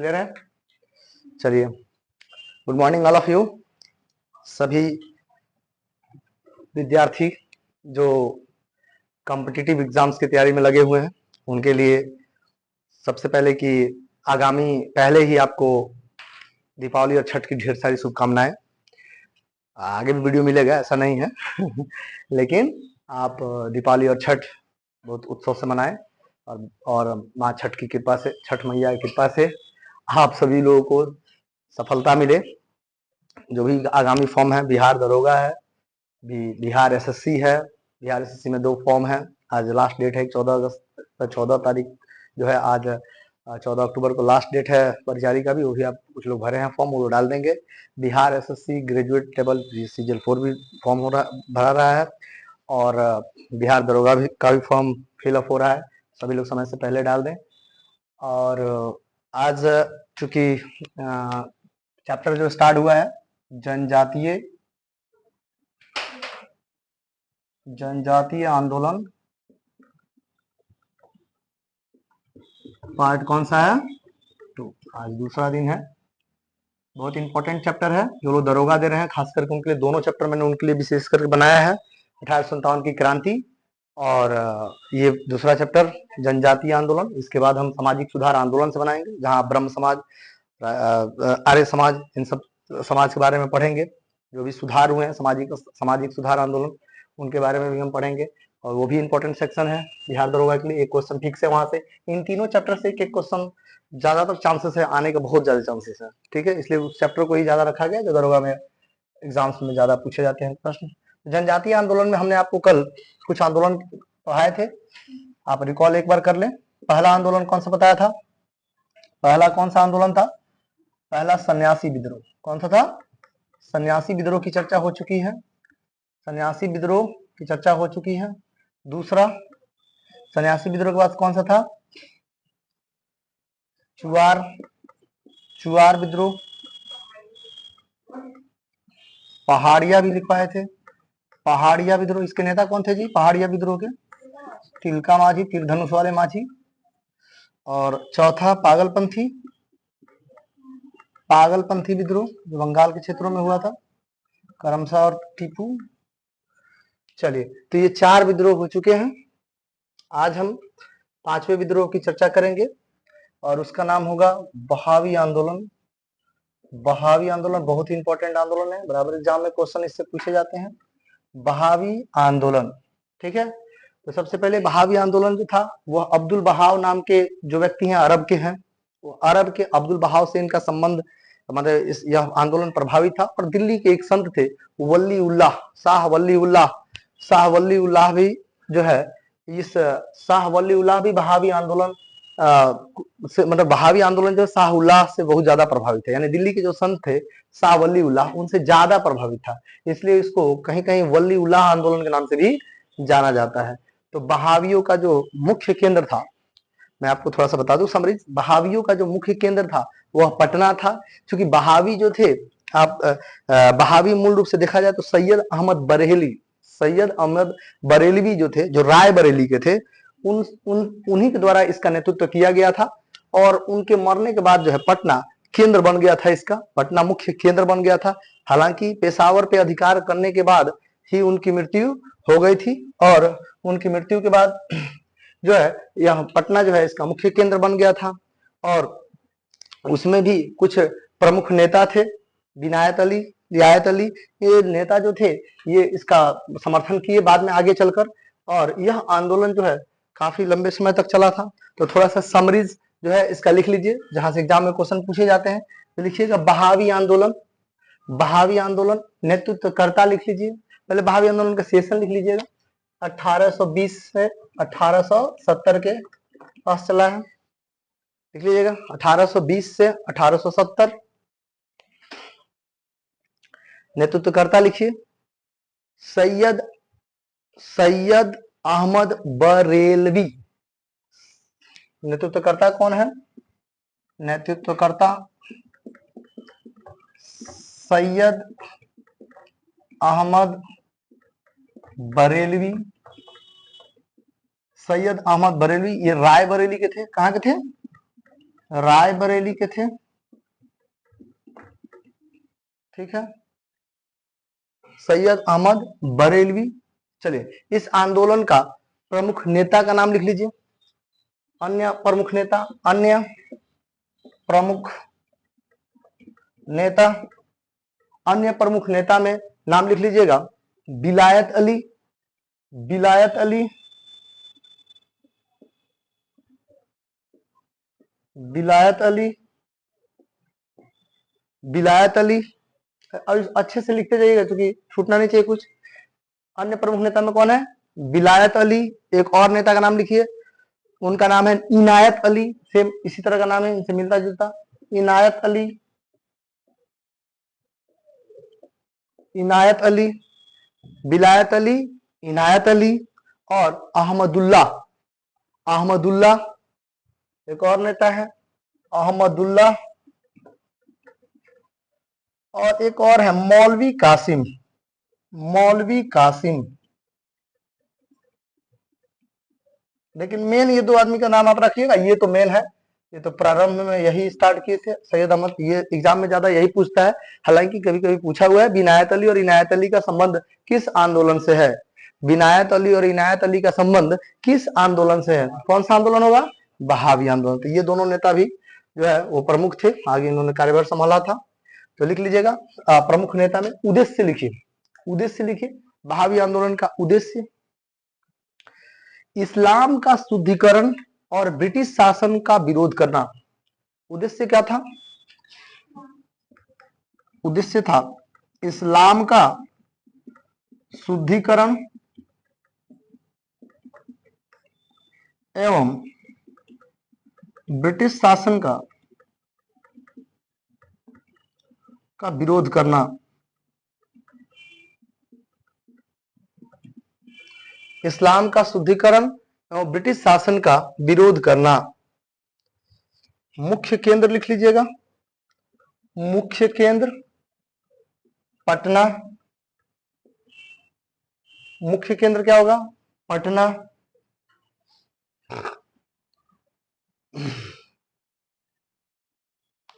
Clear है? चलिए, good morning all of you. सभी विद्यार्थी जो कॉम्पिटिटिव एग्जाम्स की तैयारी में लगे हुए हैं उनके लिए सबसे पहले कि आगामी पहले ही आपको दीपावली और छठ की ढेर सारी शुभकामनाएं। आगे भी वीडियो मिलेगा, ऐसा नहीं है लेकिन आप दीपावली और छठ बहुत उत्सव से मनाएं और माँ छठ की कृपा से, छठ मैया की कृपा से आप सभी लोगों को सफलता मिले। जो भी आगामी फॉर्म है, बिहार दरोगा है, बिहार एसएससी है। बिहार एसएससी में 2 फॉर्म है। आज लास्ट डेट है 14 तारीख जो है, आज 14 अक्टूबर को लास्ट डेट है परिचारी का भी, वो भी आप कुछ लोग भरे हैं फॉर्म, वो डाल देंगे। बिहार एसएससी ग्रेजुएट टेबल सीजल 4 भी फॉर्म भरा रहा है और बिहार दरोगा भी का भी फॉर्म फिलअप हो रहा है। सभी लोग समय से पहले डाल दें। और आज चूंकि चैप्टर जो स्टार्ट हुआ है जनजातीय आंदोलन, पार्ट कौन सा है? 2। आज दूसरा दिन है। बहुत इंपॉर्टेंट चैप्टर है। जो लोग दरोगा दे रहे हैं खास करके उनके लिए दोनों चैप्टर मैंने उनके लिए विशेष करके बनाया है। 1857 की क्रांति और ये दूसरा चैप्टर जनजातीय आंदोलन। इसके बाद हम सामाजिक सुधार आंदोलन से बनाएंगे, जहां ब्रह्म समाज, आर्य समाज, इन सब समाज के बारे में पढ़ेंगे। जो भी सुधार हुए हैं सामाजिक सुधार आंदोलन, उनके बारे में भी हम पढ़ेंगे और वो भी इंपॉर्टेंट सेक्शन है बिहार दरोगा के लिए। एक क्वेश्चन फिक्स है वहां से। इन तीनों चैप्टर से एक क्वेश्चन ज्यादातर चांसेस है आने के, बहुत ज्यादा चांसेस है। ठीक है, इसलिए उस चैप्टर को ही ज्यादा रखा गया जो दरोगा में एग्जाम्स में ज्यादा पूछे जाते हैं प्रश्न। जनजातीय आंदोलन में हमने आपको कल कुछ आंदोलन पढ़ाए थे, आप रिकॉल एक बार कर लें। पहला आंदोलन कौन सा बताया था? पहला कौन सा आंदोलन था? पहला सन्यासी विद्रोह। कौन सा था? सन्यासी विद्रोह की चर्चा हो चुकी है। सन्यासी विद्रोह की चर्चा हो चुकी है। दूसरा सन्यासी विद्रोह के बाद कौन सा था? चुआर विद्रोह। पहाड़िया भी लिखवाए थे। पहाड़िया विद्रोह, इसके नेता कौन थे जी पहाड़िया विद्रोह के? तिलका माझी, तीरधनुष वाले माझी। और चौथा पागलपंथी विद्रोह जो बंगाल के क्षेत्रों में हुआ था, करमसा और टीपू। चलिए, तो ये 4 विद्रोह हो चुके हैं। आज हम 5वें विद्रोह की चर्चा करेंगे और उसका नाम होगा बहावी आंदोलन। बहावी आंदोलन बहुत ही इंपॉर्टेंट आंदोलन है, बराबर एग्जाम में क्वेश्चन इससे पूछे जाते हैं। बहावी आंदोलन, ठीक है। तो सबसे पहले बहावी आंदोलन जो था वह अब्दुल बहाव नाम के जो व्यक्ति हैं, अरब के हैं, वो अरब के अब्दुल बहाव से इनका संबंध, मतलब यह आंदोलन प्रभावित था। और दिल्ली के एक संत थे शाह वली उल्लाह भी जो है, इस शाह वली उल्लाह भी बहावी आंदोलन से, मतलब बहावी आंदोलन जो शाह उल्लाह से बहुत ज्यादा प्रभावित है। यानी दिल्ली के जो संत थे शाह वली उल्लाह, उनसे ज्यादा प्रभावित था, इसलिए इसको कहीं कहीं वली उल्लाह आंदोलन के नाम से भी जाना जाता है। तो बहावियों का जो मुख्य केंद्र था, मैं आपको थोड़ा सा बता दूं समरीज, बहावियों का जो मुख्य केंद्र था वह पटना था। क्योंकि बहावी जो थे, आप बहावी मूल रूप से देखा जाए तो सैयद अहमद बरेलवी जो थे, जो राय बरेली के थे, उन्हीं के द्वारा इसका नेतृत्व किया गया था। और उनके मरने के बाद जो है पटना केंद्र बन गया था, इसका पटना मुख्य केंद्र बन गया था। हालांकि पेशावर पे अधिकार करने के बाद ही उनकी मृत्यु हो गई थी और उनकी मृत्यु के बाद जो है यह पटना जो है इसका मुख्य केंद्र बन गया था। और उसमें भी कुछ प्रमुख नेता थे, रियायत अली, ये नेता जो थे ये इसका समर्थन किए बाद में आगे चलकर। और यह आंदोलन जो है काफी लंबे समय तक चला था। तो थोड़ा सा समरीज जो है इसका लिख लीजिए, जहां से एग्जाम में क्वेश्चन पूछे जाते हैं। तो लिखिएगा बहावी आंदोलन नेतृत्वकर्ता लिख लीजिए। पहले बहावी आंदोलन का सेशन लिख लीजिएगा। 1820 से 1870 के पास चला है, लिख लीजिएगा 1820 से 1870। नेतृत्वकर्ता लिखिए सैयद अहमद बरेलवी। नेतृत्वकर्ता कौन है? नेतृत्वकर्ता सैयद अहमद बरेलवी। सैयद अहमद बरेलवी ये राय बरेली के थे। कहां के थे? रायबरेली के थे, ठीक है, सैयद अहमद बरेलवी। चलिए, इस आंदोलन का प्रमुख नेता का नाम लिख लीजिए। अन्य प्रमुख नेता, अन्य प्रमुख नेता, अन्य प्रमुख नेता में नाम लिख लीजिएगा विलायत अली, विलायत अली, विलायत अली, विलायत अली। अच्छे से लिखते जाइएगा क्योंकि छूटना नहीं चाहिए कुछ। अन्य प्रमुख नेता में कौन है? विलायत अली। एक और नेता का नाम लिखिए, उनका नाम है इनायत अली। सेम इसी तरह का नाम है, इनसे मिलता जुलता, इनायत अली, इनायत अली, विलायत अली, इनायत अली और अहमदुल्ला, अहमदुल्ला। एक और नेता है अहमदुल्ला, और एक और है मौलवी कासिम, मौलवी कासिम। लेकिन मेन ये दो आदमी का नाम आप रखिएगा, ये तो मेन है, ये तो प्रारंभ में यही स्टार्ट किए थे सैयद अहमद। ये एग्जाम में ज्यादा यही पूछता है, हालांकि कभी कभी पूछा हुआ है विनायत अली और इनायत अली का संबंध किस आंदोलन से है। विनायत अली और इनायत अली का संबंध किस आंदोलन से है? कौन सा आंदोलन होगा? बहावी आंदोलन। तो ये दोनों नेता भी जो है वो प्रमुख थे, आगे इन्होंने कार्यभार संभाला था। तो लिख लीजिएगा प्रमुख नेता में उद्देश्य लिखिए, उद्देश्य लिखिए। बहावी आंदोलन का उद्देश्य इस्लाम का शुद्धिकरण और ब्रिटिश शासन का विरोध करना। उद्देश्य क्या था? उद्देश्य था इस्लाम का शुद्धिकरण एवं ब्रिटिश शासन का विरोध करना। इस्लाम का शुद्धिकरण एवं ब्रिटिश शासन का विरोध करना। मुख्य केंद्र लिख लीजिएगा, मुख्य केंद्र पटना। मुख्य केंद्र क्या होगा? पटना।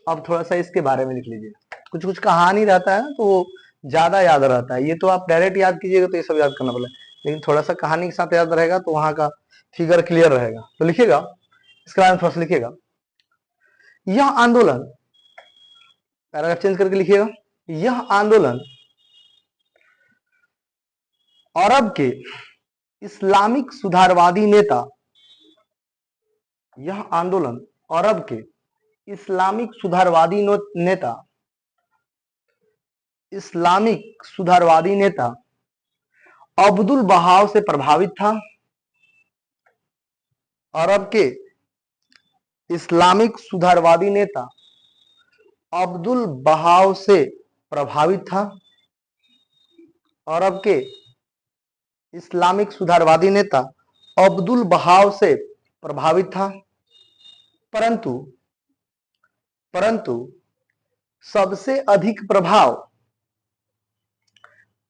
अब थोड़ा सा इसके बारे में लिख लीजिए, कुछ कुछ कहानी रहता है तो वो ज्यादा याद रहता है। ये तो आप डायरेक्ट याद कीजिएगा तो ये सब याद करना पड़ेगा, लेकिन थोड़ा सा कहानी के साथ याद रहेगा तो वहां का फिगर क्लियर रहेगा। तो लिखिएगा, इसके बारे में थोड़ा सा लिखिएगा। यह आंदोलन, पैराग्राफ चेंज करके लिखिएगा, यह आंदोलन अरब के इस्लामिक सुधारवादी नेता, यह आंदोलन अरब के इस्लामिक सुधारवादी नेता, इस्लामिक सुधारवादी नेता अब्दुल बहाव से प्रभावित था। अरब के इस्लामिक सुधारवादी नेता अब्दुल बहाव से प्रभावित था। अरब के इस्लामिक सुधारवादी नेता अब्दुल बहाव से प्रभावित था, परंतु परंतु सबसे अधिक प्रभाव,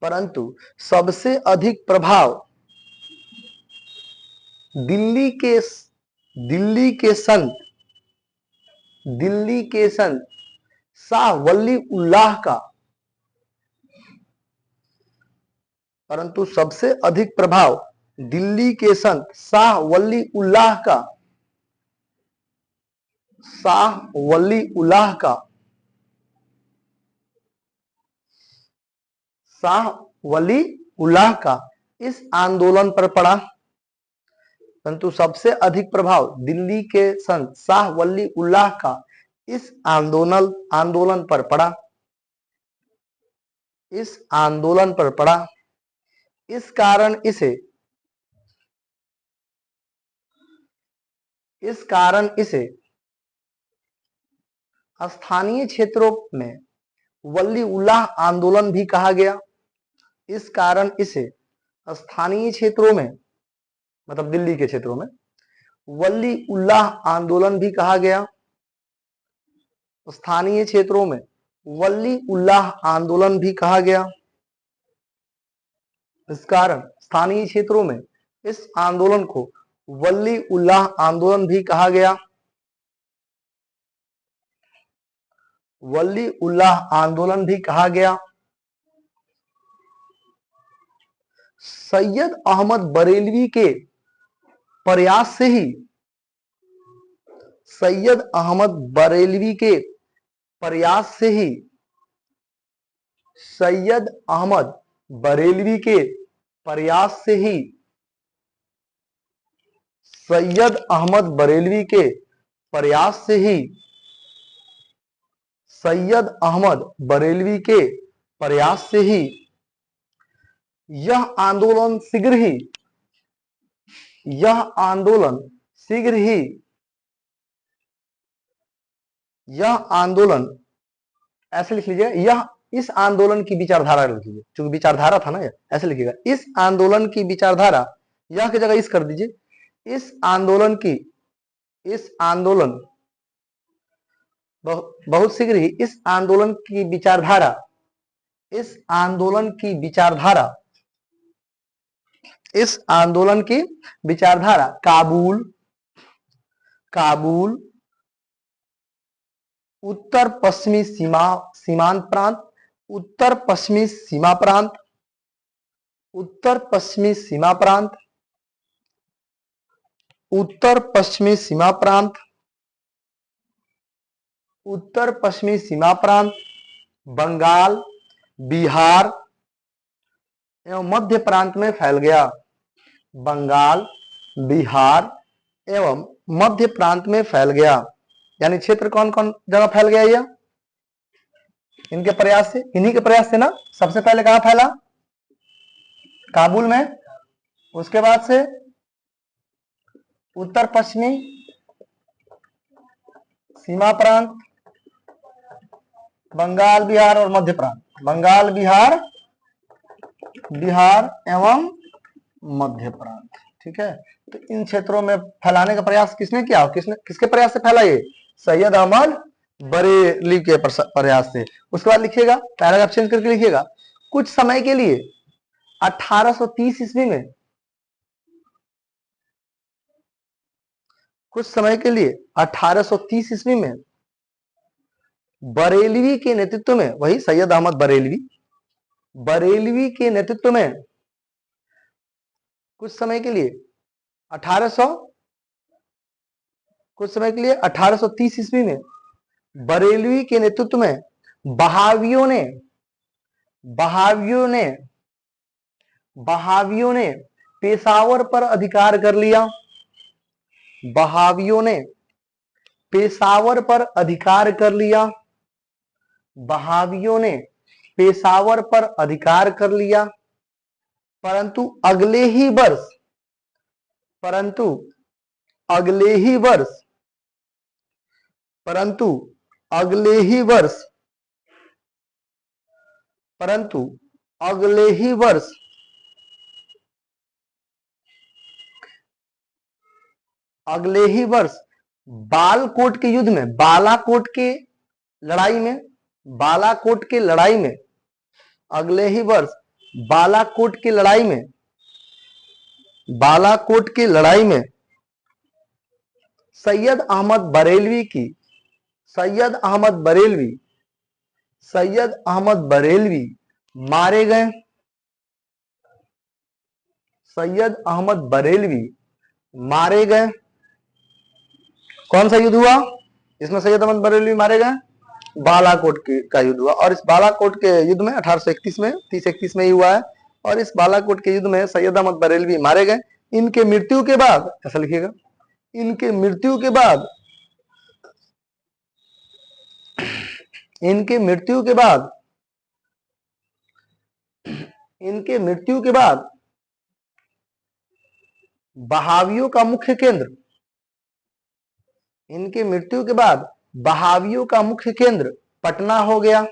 परंतु सबसे अधिक प्रभाव दिल्ली के संत, दिल्ली के संत शाह वली उल्लाह का, परंतु सबसे अधिक प्रभाव दिल्ली के संत शाह वली उल्लाह का, शाह वली उल्लाह का, शाह वली उल्लाह का इस आंदोलन पर पड़ा। परंतु सबसे अधिक प्रभाव दिल्ली के संत शाह वली उल्लाह का इस आंदोलन पर पड़ा, इस आंदोलन पर पड़ा। इस कारण इसे स्थानीय क्षेत्रों में वली उल्लाह आंदोलन भी कहा गया। इस कारण इसे स्थानीय क्षेत्रों में, मतलब दिल्ली के क्षेत्रों में, वली उल्लाह आंदोलन भी कहा गया। स्थानीय क्षेत्रों में वली उल्लाह आंदोलन भी कहा गया। इस कारण स्थानीय क्षेत्रों में इस आंदोलन को वली उल्लाह आंदोलन भी कहा गया। वली उल्लाह आंदोलन भी कहा गया। सैयद अहमद बरेलवी के प्रयास से ही, सैयद अहमद बरेलवी के प्रयास से ही, सैयद अहमद बरेलवी के प्रयास से ही, सैयद अहमद बरेलवी के प्रयास से ही, सैयद अहमद बरेलवी के प्रयास से ही यह आंदोलन शीघ्र ही, यह आंदोलन शीघ्र ही, यह आंदोलन, ऐसे लिख लीजिए, यह इस आंदोलन की विचारधारा लिख लीजिए, क्योंकि विचारधारा था ना, ऐसे लिखिएगा, इस आंदोलन की विचारधारा, यह की जगह इस कर दीजिए, इस आंदोलन की, इस आंदोलन बहुत शीघ्र ही इस आंदोलन की विचारधारा, इस आंदोलन की विचारधारा, इस आंदोलन की विचारधारा काबुल, काबुल, उत्तर पश्चिमी सीमांत प्रांत, उत्तर पश्चिमी सीमा प्रांत, उत्तर पश्चिमी सीमा प्रांत, उत्तर पश्चिमी सीमा प्रांत, उत्तर पश्चिमी सीमा प्रांत, बंगाल, बिहार एवं मध्य प्रांत में फैल गया। बंगाल, बिहार एवं मध्य प्रांत में फैल गया। यानी क्षेत्र कौन कौन जगह फैल गया यह इनके प्रयास से, इन्हीं के प्रयास से ना। सबसे पहले कहां फैला? काबुल में, उसके बाद से उत्तर पश्चिमी सीमा प्रांत, बंगाल, बिहार और मध्य प्रांत, बंगाल, बिहार, बिहार एवं मध्य प्रांत। ठीक है, तो इन क्षेत्रों में फैलाने का प्रयास किसने किया? किसके प्रयास से फैला? ये सैयद अहमद बरेली के प्रयास से। उसके बाद लिखिएगा, पैराग्राफ चेंज करके लिखिएगा, कुछ समय के लिए 1830 ईस्वी में, कुछ समय के लिए 1830 ईस्वी में बरेलवी के नेतृत्व में, वही सैयद अहमद बरेलवी, बरेलवी के नेतृत्व में कुछ समय के लिए 1830 ईस्वी में बरेलवी के नेतृत्व में बहावियों ने पेशावर पर अधिकार कर लिया। बहावियों ने पेशावर पर अधिकार कर लिया। बहावियों ने पेशावर पर अधिकार कर लिया, परंतु अगले ही वर्ष, परंतु अगले ही वर्ष, परंतु अगले ही वर्ष, परंतु अगले ही वर्ष अगले ही वर्ष बालाकोट के युद्ध में, बालाकोट के लड़ाई में, बालाकोट के लड़ाई में, अगले ही वर्ष बालाकोट की लड़ाई में, बालाकोट की लड़ाई में सैयद अहमद बरेलवी की, सैयद अहमद बरेलवी, सैयद अहमद बरेलवी मारे गए। सैयद अहमद बरेलवी मारे गए। कौन सा युद्ध हुआ इसमें सैयद अहमद बरेलवी मारे गए? बालाकोट का युद्ध हुआ। और इस बालाकोट के युद्ध में 1831 में, 30-31 में ही हुआ है। और इस बालाकोट के युद्ध में सैयद अहमद बरेलवी मारे गए। इनके मृत्यु के बाद, ऐसा लिखिएगा, इनके मृत्यु के बाद, इनके मृत्यु के बाद, इनके मृत्यु के बाद बहावियों का मुख्य केंद्र, इनके मृत्यु के बाद बहावियों का मुख्य केंद्र पटना हो गया।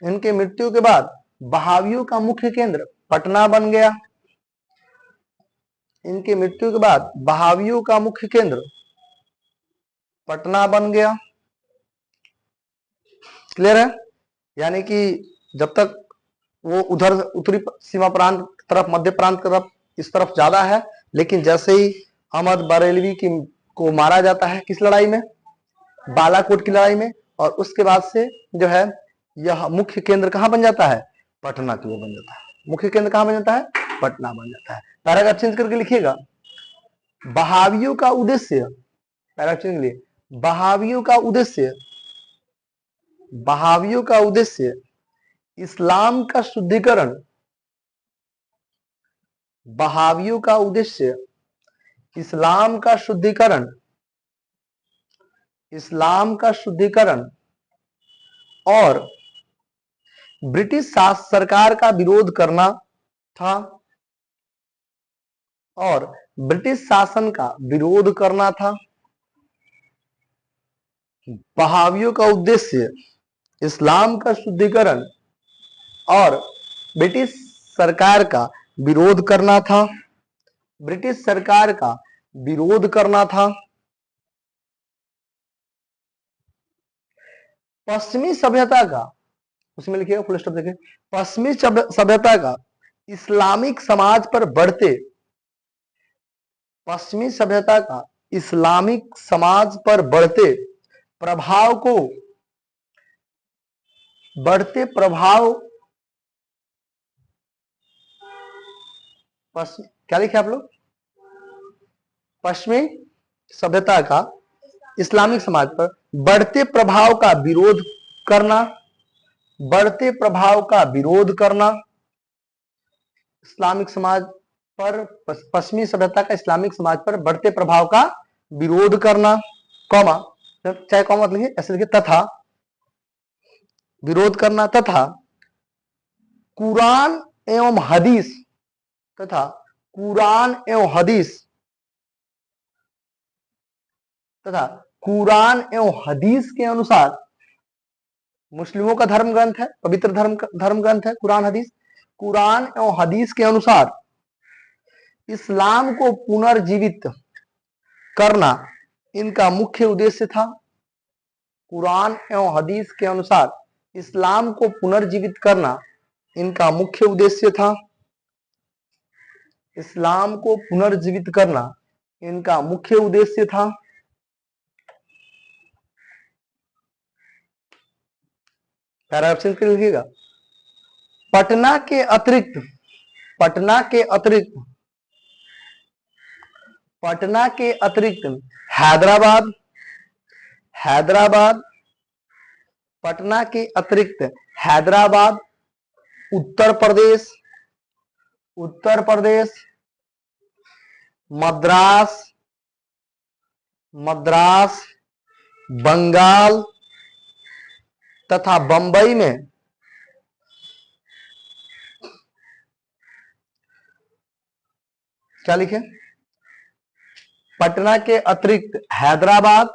इनके मृत्यु के बाद बहावियों का मुख्य केंद्र पटना बन गया। इनके मृत्यु के बाद बहावियों का मुख्य केंद्र पटना बन गया। क्लियर है? यानी कि जब तक वो उधर उत्तरी सीमा प्रांत तरफ, मध्य प्रांत की तरफ, इस तरफ ज्यादा है, लेकिन जैसे ही अहमद बरेलवी को मारा जाता है, किस लड़ाई में? बालाकोट की लड़ाई में, और उसके बाद से जो है यह मुख्य केंद्र कहां बन जाता है, पटना की ओर बन जाता है। मुख्य केंद्र कहां बन जाता है, पटना बन जाता है। पैराग्राफ चेंज करके लिखिएगा, बहावियों का उद्देश्य, पैराग्राफ चेंज के लिए, बहावियों का उद्देश्य, बहावियों का उद्देश्य इस्लाम का शुद्धिकरण, बहावियों का उद्देश्य इस्लाम का शुद्धिकरण, इस्लाम का शुद्धिकरण और ब्रिटिश सरकार का विरोध करना था, और ब्रिटिश शासन का विरोध करना था। बहावियों का उद्देश्य इस्लाम का शुद्धिकरण और ब्रिटिश सरकार का विरोध करना था, ब्रिटिश सरकार का विरोध करना था। पश्चिमी सभ्यता का, उसमें लिखिएगा फुल स्टॉप देखिए, पश्चिमी सभ्यता का इस्लामिक समाज पर बढ़ते, पश्चिमी सभ्यता का इस्लामिक समाज पर बढ़ते प्रभाव को, बढ़ते प्रभाव, क्या लिखे आप लोग, पश्चिमी सभ्यता का इस्लामिक समाज पर बढ़ते प्रभाव का विरोध करना, बढ़ते प्रभाव का विरोध करना, इस्लामिक समाज पर, पश्चिमी सभ्यता का इस्लामिक समाज पर बढ़ते प्रभाव का विरोध करना, कॉमा, चाहे कॉमा मत लिखिए, ऐसे लिखिए, तथा विरोध करना, तथा कुरान एवं हदीस, तथा कुरान एवं हदीस, तथा कुरान एवं हदीस के अनुसार, मुस्लिमों का धर्म ग्रंथ है, पवित्र धर्म ग्रंथ है कुरान हदीस, कुरान एवं हदीस के अनुसार इस्लाम को पुनर्जीवित करना इनका मुख्य उद्देश्य था। कुरान एवं हदीस के अनुसार इस्लाम को पुनर्जीवित करना इनका मुख्य उद्देश्य था, इस्लाम को पुनर्जीवित करना इनका मुख्य उद्देश्य था। पैराग्राफ चेंज कर लिखिएगा, पटना के अतिरिक्त, पटना के अतिरिक्त, पटना के अतिरिक्त हैदराबाद, हैदराबाद, पटना के अतिरिक्त हैदराबाद, उत्तर प्रदेश, उत्तर प्रदेश, मद्रास, मद्रास, बंगाल तथा बंबई में क्या लिखे, पटना के अतिरिक्त हैदराबाद,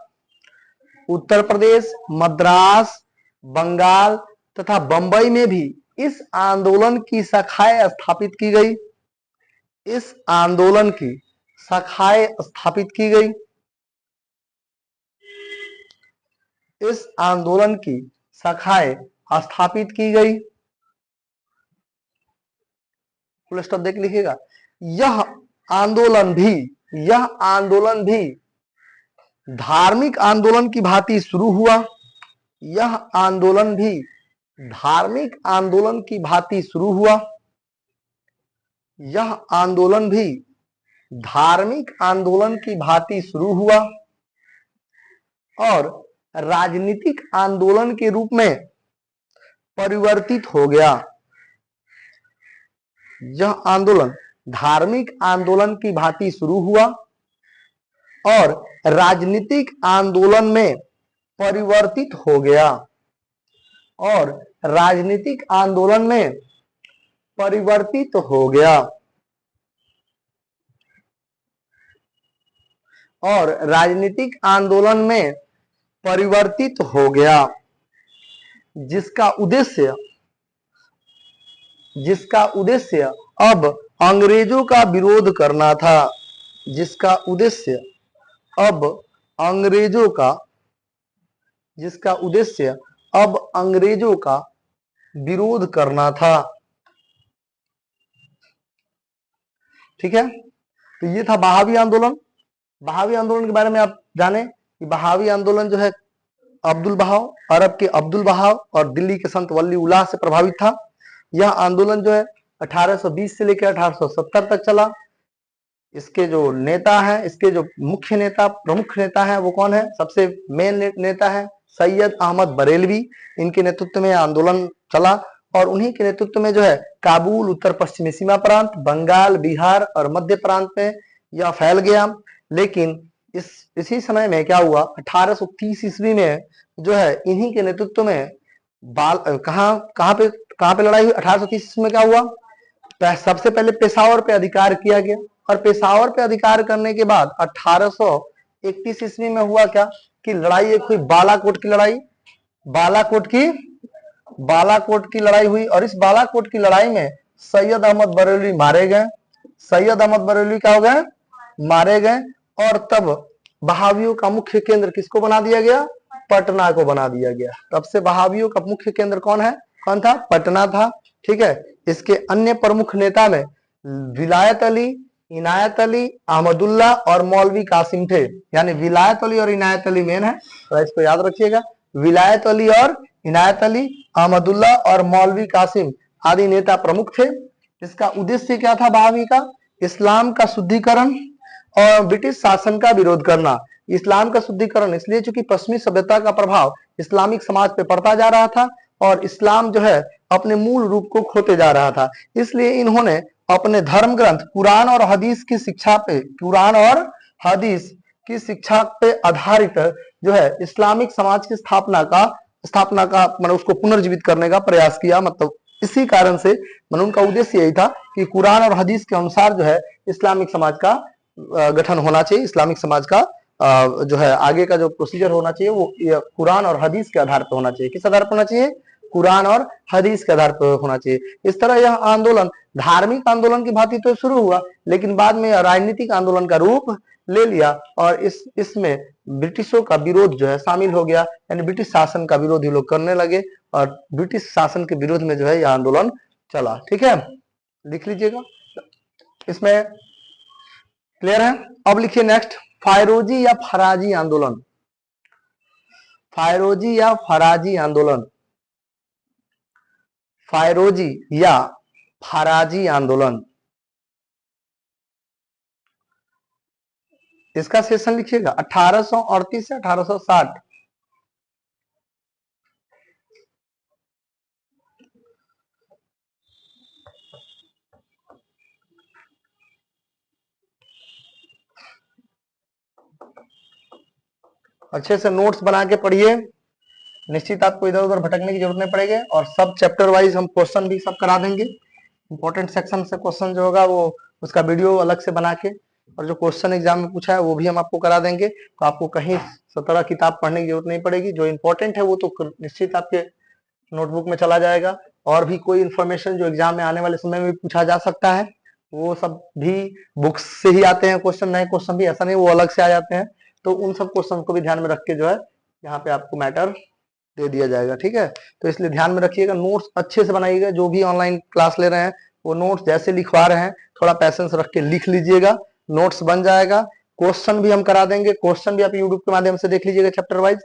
उत्तर प्रदेश, मद्रास, बंगाल तथा बंबई में भी इस आंदोलन की शाखाएं स्थापित की गई, इस आंदोलन की शाखाएं स्थापित की गई, इस आंदोलन की शाखाएं स्थापित की गई। फुल स्टॉप देख लिखिएगा, यह आंदोलन भी, यह आंदोलन भी धार्मिक आंदोलन की भांति शुरू हुआ, यह आंदोलन भी धार्मिक आंदोलन की भांति शुरू हुआ, यह आंदोलन भी धार्मिक आंदोलन की भांति शुरू हुआ और राजनीतिक आंदोलन के रूप में परिवर्तित हो गया। यह आंदोलन धार्मिक आंदोलन की भांति शुरू हुआ और राजनीतिक आंदोलन में परिवर्तित हो गया, और राजनीतिक आंदोलन में परिवर्तित हो गया, और राजनीतिक आंदोलन में परिवर्तित हो गया, जिसका उद्देश्य, जिसका उद्देश्य अब अंग्रेजों का विरोध करना था, जिसका उद्देश्य अब अंग्रेजों का, जिसका उद्देश्य अब अंग्रेजों का विरोध करना था। ठीक है, तो ये था बहावी आंदोलन। बहावी आंदोलन के बारे में आप जाने कि बहावी आंदोलन जो है अब्दुल बहाव, अरब के अब्दुल बहाव और दिल्ली के संत वली उल्लाह से प्रभावित था। यह आंदोलन जो है 1820 से लेकर 1870 तक चला। इसके जो नेता हैं, इसके जो मुख्य नेता, प्रमुख नेता हैं, वो कौन है? सबसे मेन नेता है सैयद अहमद बरेलवी। इनके नेतृत्व में आंदोलन चला और उन्हीं के नेतृत्व में जो है काबुल, उत्तर पश्चिमी सीमा प्रांत, बंगाल, बिहार और मध्य प्रांत में यह फैल गया। लेकिन इसी समय में क्या हुआ, 1830 ईस्वी में जो है इन्हीं के नेतृत्व में कहां पे लड़ाई हुई? 1830 ईस्वी में क्या हुआ? सबसे पहले पेशावर पे अधिकार किया गया और पेशावर पे अधिकार करने के बाद 1831 ईस्वी में हुआ क्या कि लड़ाई एक हुई, बालाकोट की लड़ाई। बालाकोट की लड़ाई हुई और इस बालाकोट की लड़ाई में सैयद अहमद बरेलवी मारे गए। सैयद अहमद बरेलवी क्या हो गए? मारे गए। और तब बहावियों का मुख्य केंद्र किसको बना दिया गया? पटना को बना दिया गया। तब से बहावियों का मुख्य केंद्र कौन था? पटना था। ठीक है। इसके अन्य प्रमुख नेता में विलायत अली, इनायत अली, अहमदुल्ला और मौलवी कासिम थे। यानी विलायत अली और इनायत अली मेन है, तो इसको याद रखिएगा। विलायत अली और इनायत अली, अहमदुल्ला और मौलवी कासिम आदि नेता प्रमुख थे। इसका उद्देश्य क्या था बहावी का? इस्लाम का शुद्धिकरण और ब्रिटिश शासन का विरोध करना। इस्लाम का शुद्धिकरण इसलिए चूंकि पश्चिमी सभ्यता का प्रभाव इस्लामिक समाज पे पड़ता जा रहा था और इस्लाम जो है अपने मूल रूप को खोते जा रहा था, इसलिए इन्होंने अपने धर्म ग्रंथ कुरान और हदीस की शिक्षा पे आधारित जो है इस्लामिक समाज की स्थापना का मतलब उसको पुनर्जीवित करने का प्रयास किया। मतलब इसी कारण से मतलब उनका उद्देश्य यही था कि कुरान और हदीस के अनुसार जो है इस्लामिक समाज का गठन होना चाहिए। इस्लामिक समाज का जो है आगे का जो प्रोसीजर होना चाहिए वो कुरान और हदीस के आधार पर होना चाहिए। किस आधार पर होना चाहिए? कुरान और हदीस के आधार पर होना चाहिए। इस तरह यह आंदोलन धार्मिक आंदोलन की भांति तो शुरू हुआ, लेकिन बाद में राजनीतिक आंदोलन का रूप ले लिया और इसमें ब्रिटिशों का विरोध जो है शामिल हो गया। यानी ब्रिटिश शासन का विरोध ये लोग करने लगे और ब्रिटिश शासन के विरोध में जो है यह आंदोलन चला। ठीक है, लिख लीजिएगा, इसमें क्लियर है। अब लिखिए नेक्स्ट, फायरोजी या फराजी आंदोलन। फायरोजी या फराजी आंदोलन, फायरोजी या फराजी आंदोलन, इसका सेशन लिखिएगा 1838 से 1860। अच्छे से नोट्स बना के पढ़िए, निश्चित आपको इधर उधर भटकने की जरूरत नहीं पड़ेगी। और सब चैप्टर वाइज हम क्वेश्चन भी सब करा देंगे। इंपॉर्टेंट सेक्शन से क्वेश्चन जो होगा वो उसका वीडियो अलग से बना के और जो क्वेश्चन एग्जाम में पूछा है वो भी हम आपको करा देंगे। तो आपको कहीं 17 किताब पढ़ने की जरूरत नहीं पड़ेगी। जो इंपॉर्टेंट है वो तो निश्चित आपके नोटबुक में चला जाएगा। और भी कोई इन्फॉर्मेशन जो एग्जाम में आने वाले समय में भी पूछा जा सकता है वो सब भी बुक्स से ही आते हैं क्वेश्चन। नए क्वेश्चन भी ऐसा नहीं वो अलग से आ जाते हैं, तो उन सब क्वेश्चन को भी ध्यान में रख के जो है यहाँ पे आपको मैटर दे दिया जाएगा। ठीक है, तो इसलिए ध्यान में रखिएगा, नोट्स अच्छे से बनाइएगा। जो भी ऑनलाइन क्लास ले रहे हैं वो नोट्स जैसे लिखवा रहे हैं थोड़ा पैसेंस रख के लिख लीजिएगा, नोट्स बन जाएगा। क्वेश्चन भी हम करा देंगे, क्वेश्चन भी आप यूट्यूब के माध्यम से देख लीजिएगा चैप्टर वाइज,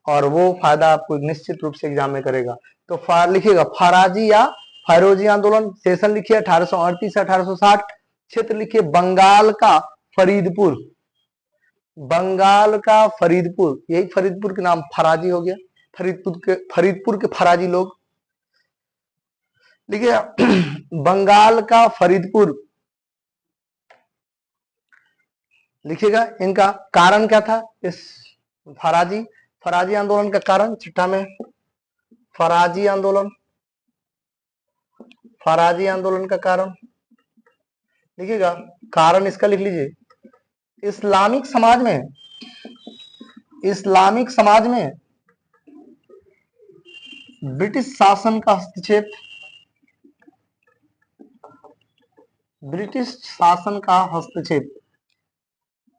और वो फायदा आपको निश्चित रूप से एग्जाम में करेगा। तो लिखिएगा फराजी या फायरोजी आंदोलन, सेशन लिखिए 1838 से 1860, क्षेत्र लिखिए बंगाल का फरीदपुर। बंगाल का फरीदपुर, यही फरीदपुर के नाम फराजी हो गया। फरीदपुर के फराजी लोग देखिए बंगाल का फरीदपुर लिखिएगा। इनका कारण क्या था इस फराजी आंदोलन का कारण? चिट्ठा में फराजी आंदोलन का कारण लिखिएगा। कारण इसका लिख लीजिए, इस्लामिक समाज में ब्रिटिश शासन का हस्तक्षेप,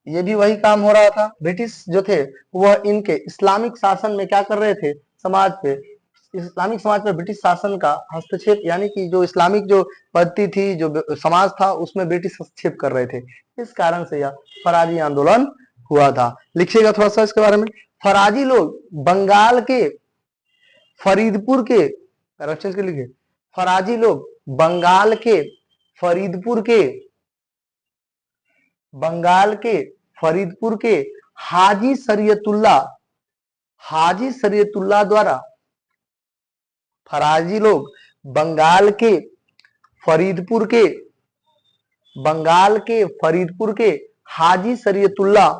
ये भी वही काम हो रहा था। ब्रिटिश जो थे वह इनके इस्लामिक शासन में क्या कर रहे थे, समाज पे, इस्लामिक समाज पे ब्रिटिश शासन का हस्तक्षेप, यानी कि जो इस्लामिक जो पद्धति थी, जो समाज था उसमें ब्रिटिश हस्तक्षेप कर रहे थे। इस कारण से यह फराजी आंदोलन हुआ था। लिखिएगा थोड़ा सा इसके बारे में। फराजी लोग बंगाल के फरीदपुर के, करेक्शन के लिखे, फराजी लोग बंगाल के फरीदपुर के, बंगाल के फरीदपुर के हाजी शरीयतुल्लाह द्वारा, फराजी लोग बंगाल के फरीदपुर के, बंगाल के फरीदपुर के हाजी शरीयतुल्लाह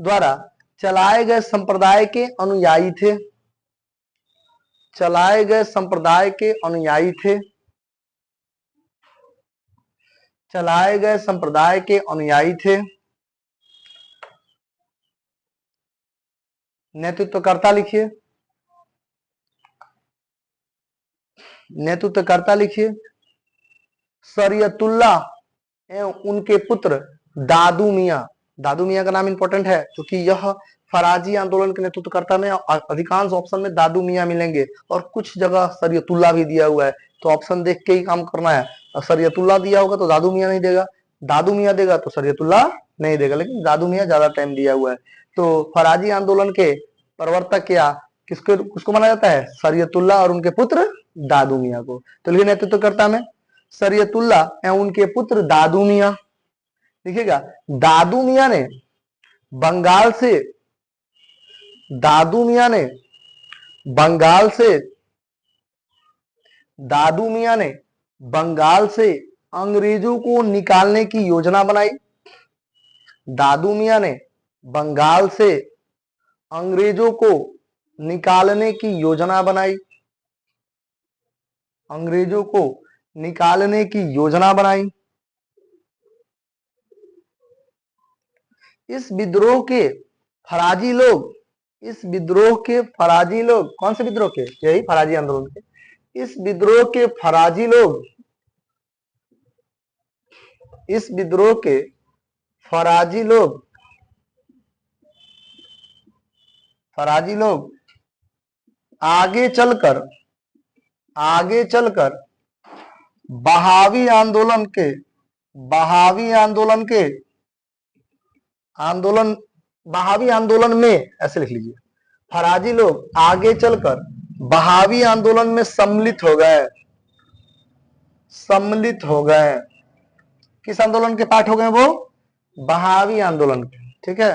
द्वारा चलाए गए संप्रदाय के अनुयायी थे, चलाए गए संप्रदाय के अनुयायी थे, चलाए गए संप्रदाय के अनुयायी थे। नेतृत्वकर्ता लिखिए, नेतृत्वकर्ता लिखिए शरीयतुल्लाह एवं उनके पुत्र दादू मियां। दादू मियां का नाम इंपॉर्टेंट है क्योंकि यह फराजी आंदोलन के नेतृत्वकर्ता में अधिकांश ऑप्शन में दादू मियां मिलेंगे और कुछ जगह शरीयतुल्लाह भी दिया हुआ है, तो ऑप्शन देख के ही काम करना है। और शरीयतुल्लाह दिया होगा तो दादू मियां नहीं देगा, दादू मियां देगा तो शरीयतुल्लाह नहीं देगा, लेकिन दादू मियां ज्यादा टाइम दिया हुआ है। तो फराजी आंदोलन के प्रवर्तक क्या किसको किसको माना जाता है? शरीयतुल्लाह और उनके पुत्र दादू मियां को। तो लिखिए नेतृत्वकर्ता में शरीयतुल्लाह एवं उनके पुत्र दादू मियां। लिखिएगा दादू मियां ने बंगाल से, दादू मियां ने बंगाल से, दादू मियां ने बंगाल से अंग्रेजों को निकालने की योजना बनाई। दादू मियां ने बंगाल से अंग्रेजों को निकालने की योजना बनाई, अंग्रेजों को निकालने की योजना बनाई। इस विद्रोह के फराजी लोग, इस विद्रोह के फराजी लोग, कौन से विद्रोह के? यही फराजी आंदोलन के। इस विद्रोह के फराजी लोग, इस विद्रोह के फराजी लोग, फराजी लोग आगे चलकर, आगे चलकर बहावी आंदोलन के, बहावी आंदोलन के, आंदोलन, बहावी आंदोलन में, ऐसे लिख लीजिए, फराजी लोग आगे चलकर बहावी आंदोलन में सम्मिलित हो गए, सम्मिलित हो गए। किस आंदोलन के पार्ट हो गए वो? बहावी आंदोलन के। ठीक है,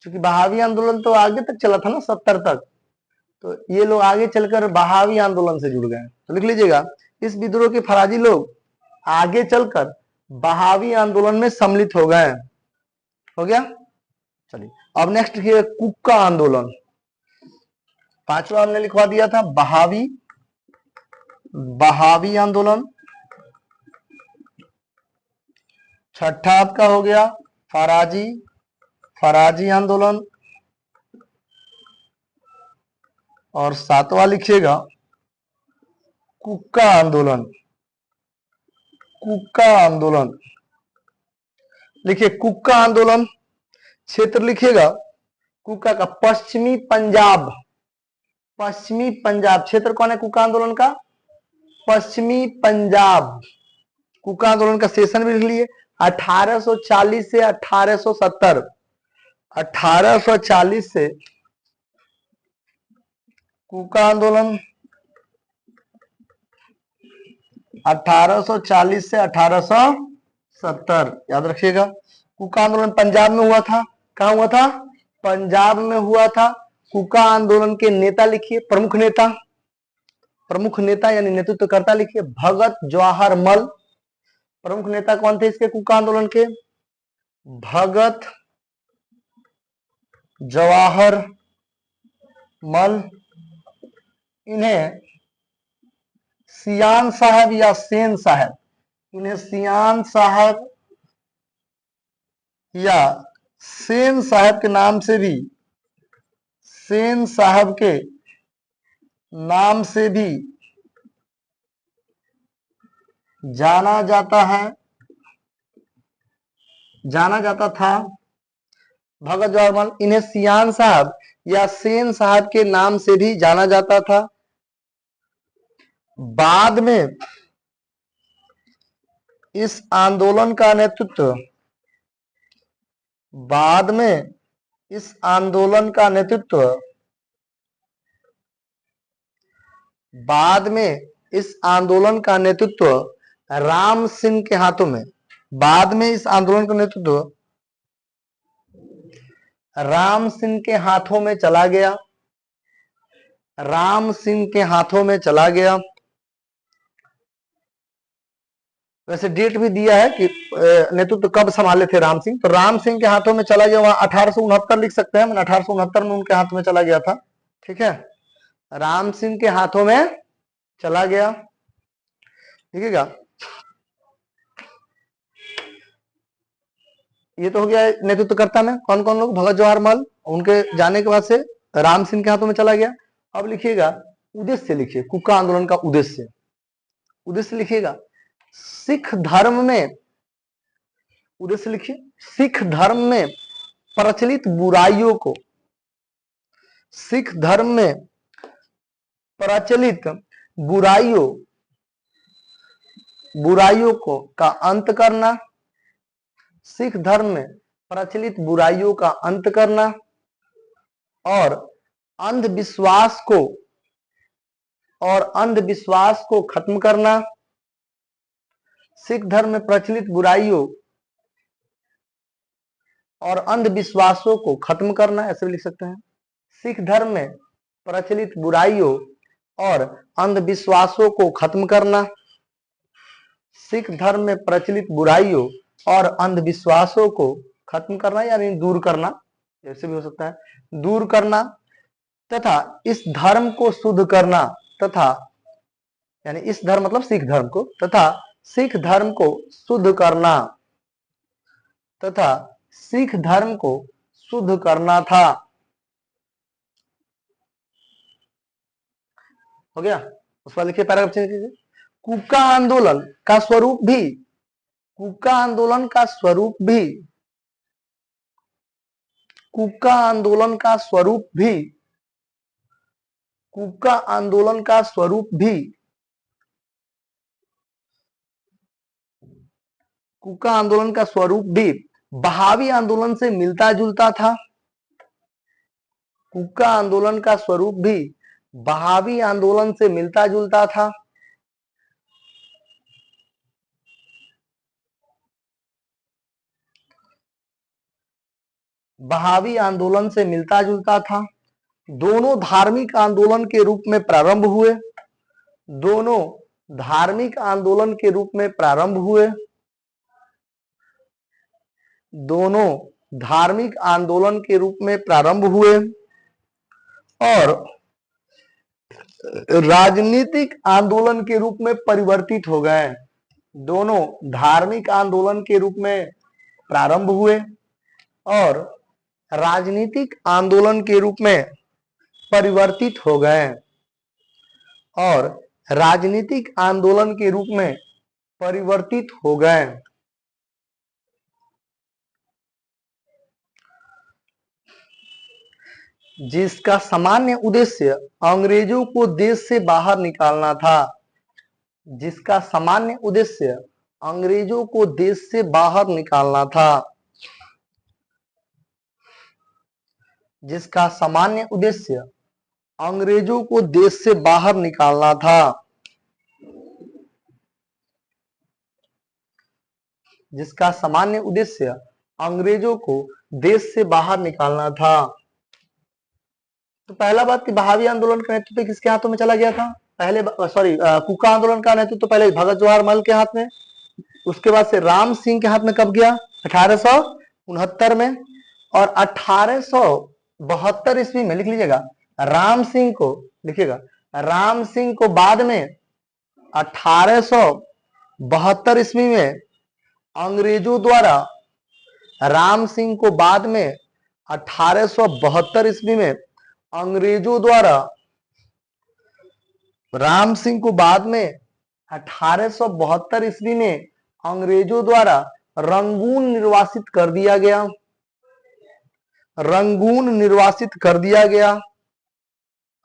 क्योंकि बहावी आंदोलन तो आगे तक चला था ना 70 तक, तो ये लोग आगे चलकर बहावी आंदोलन से जुड़ गए। तो लिख लीजिएगा इस विद्रोह के फराजी लोग आगे चलकर बहावी आंदोलन में सम्मिलित हो गए। हो गया? चलिए अब नेक्स्ट लिखिए कुक्का आंदोलन। पांचवा हमने लिखवा दिया था बहावी, बहावी आंदोलन। छठा आपका हो गया फराजी, फराजी आंदोलन। और सातवां लिखिएगा कुक्का आंदोलन, कुक्का आंदोलन। लिखिए कुक्का आंदोलन, क्षेत्र लिखिएगा कुक्का का पश्चिमी पंजाब, पश्चिमी पंजाब। क्षेत्र कौन है कुक्का आंदोलन का? पश्चिमी पंजाब। कुक्का आंदोलन का सेशन भी लिख लिए 1840 से 1870, 1840 से कुक्का आंदोलन, 1840 से 1870 याद रखिएगा। कुक्का आंदोलन पंजाब में हुआ था। कहां हुआ था? पंजाब में हुआ था। कुक्का आंदोलन के नेता लिखिए, प्रमुख नेता, प्रमुख नेता यानी नेतृत्वकर्ता लिखिए भगत जवाहर मल। प्रमुख नेता कौन थे इसके कुक्का आंदोलन के? भगत जवाहर मल। इन्हें सियान साहब या सेन साहब, इन्हें सियान साहब या सेन साहब के नाम से भी, सेन साहब के नाम से भी जाना जाता है, जाना जाता था। भगत जवाहर मल, इन्हें सियान साहब या सेन साहब के नाम से भी जाना जाता था। बाद में इस आंदोलन का नेतृत्व, बाद में इस आंदोलन का नेतृत्व बाद में इस आंदोलन का नेतृत्व राम सिंह के हाथों में, बाद में इस आंदोलन का नेतृत्व राम सिंह के हाथों में चला गया, राम सिंह के हाथों में चला गया। वैसे डेट भी दिया है कि नेतृत्व कब संभाले थे राम सिंह, तो राम सिंह के हाथों में चला गया, वहां 1869 लिख सकते हैं, 1869 में उनके हाथ में चला गया था। ठीक है, राम सिंह के हाथों में चला गया। ठीक है, ये तो हो गया नेतृत्वकर्ता में कौन कौन लोग, भगत जवाहर मल, उनके जाने के बाद से राम सिंह के हाथों में चला गया। अब लिखिएगा उद्देश्य, लिखिए कुका आंदोलन का उद्देश्य, उद्देश्य लिखिएगा सिख धर्म में, उद्देश्य लिखिए सिख धर्म में प्रचलित बुराइयों को, सिख धर्म में प्रचलित बुराइयों को का अंत करना, सिख धर्म में प्रचलित बुराइयों का अंत करना और अंधविश्वास को खत्म करना, सिख धर्म में प्रचलित बुराइयों और अंधविश्वासों को खत्म करना, ऐसे भी लिख सकते हैं। सिख धर्म में प्रचलित बुराइयों और अंधविश्वासों को खत्म करना, सिख धर्म में प्रचलित बुराइयों और अंधविश्वासों को खत्म करना यानी दूर करना, ऐसे भी हो सकता है, दूर करना तथा इस धर्म को शुद्ध करना, तथा यानी इस धर्म मतलब सिख धर्म को, तथा सिख धर्म को शुद्ध करना, तथा सिख धर्म को शुद्ध करना था। हो गया, उस पर लिखिए पैराग्राफ चेंज कीजिए। कुका आंदोलन का स्वरूप भी, कुका आंदोलन का स्वरूप भी, कुका आंदोलन का स्वरूप भी, कुका आंदोलन का स्वरूप भी, कुका आंदोलन का स्वरूप भी बहावी आंदोलन से मिलता जुलता था। कुका आंदोलन का स्वरूप भी बहावी आंदोलन से मिलता जुलता था। बहावी आंदोलन से मिलता जुलता था। दोनों धार्मिक आंदोलन के रूप में प्रारंभ हुए, दोनों धार्मिक आंदोलन के रूप में प्रारंभ हुए, दोनों धार्मिक आंदोलन के रूप में प्रारंभ हुए और राजनीतिक आंदोलन के रूप में परिवर्तित हो गए। दोनों धार्मिक आंदोलन के रूप में प्रारंभ हुए और राजनीतिक आंदोलन के रूप में परिवर्तित हो गए, और राजनीतिक आंदोलन के रूप में परिवर्तित हो गए। जिसका सामान्य उद्देश्य अंग्रेजों को देश से बाहर निकालना था, जिसका सामान्य उद्देश्य अंग्रेजों को देश से बाहर निकालना था, जिसका सामान्य उद्देश्य अंग्रेजों को देश से बाहर निकालना था, जिसका सामान्य उद्देश्य अंग्रेजों को देश से बाहर निकालना था। तो पहला बात कि बहावी आंदोलन का नेतृत्व किसके हाथों में चला गया था, पहले कुका आंदोलन का नेतृत्व पहले भगत जवाहर मल के हाथ में, उसके बाद से राम सिंह के हाथ में कब गया, 1869 में, और 1872 ईस्वी में, लिख लीजिएगा, राम सिंह को, लिखिएगा राम सिंह को बाद में 1872 ईस्वी में अंग्रेजों द्वारा, राम सिंह को बाद में 1872 ईस्वी में अंग्रेजों द्वारा, राम सिंह को बाद में 1872 ईस्वी में अंग्रेजों द्वारा रंगून निर्वासित कर दिया गया, रंगून निर्वासित कर दिया गया,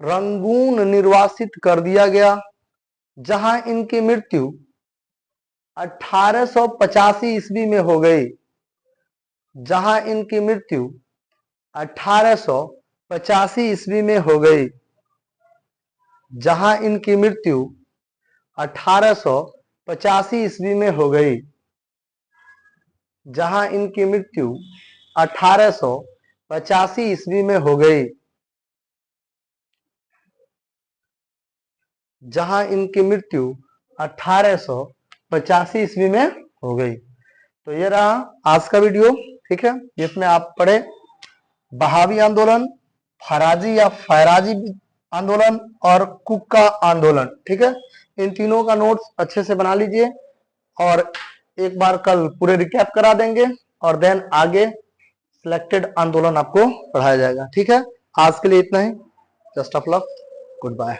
रंगून निर्वासित कर दिया गया, जहां इनकी मृत्यु 1885 ईस्वी में हो गई, जहां इनकी मृत्यु 1885 ईस्वी में हो गई, जहां इनकी मृत्यु 1885 ईस्वी में हो गई, जहां इनकी मृत्यु 1885 ईस्वी में हो गई, जहां इनकी मृत्यु 1885 ईस्वी में हो गई। तो ये रहा आज का वीडियो, ठीक है, जिसमें आप पढ़े बहावी आंदोलन, फराजी या फैराजी आंदोलन और कुक्का आंदोलन, ठीक है। इन तीनों का नोट्स अच्छे से बना लीजिए और एक बार कल पूरे रिकैप करा देंगे और देन आगे सिलेक्टेड आंदोलन आपको पढ़ाया जाएगा, ठीक है। आज के लिए इतना ही। Best of luck, good bye.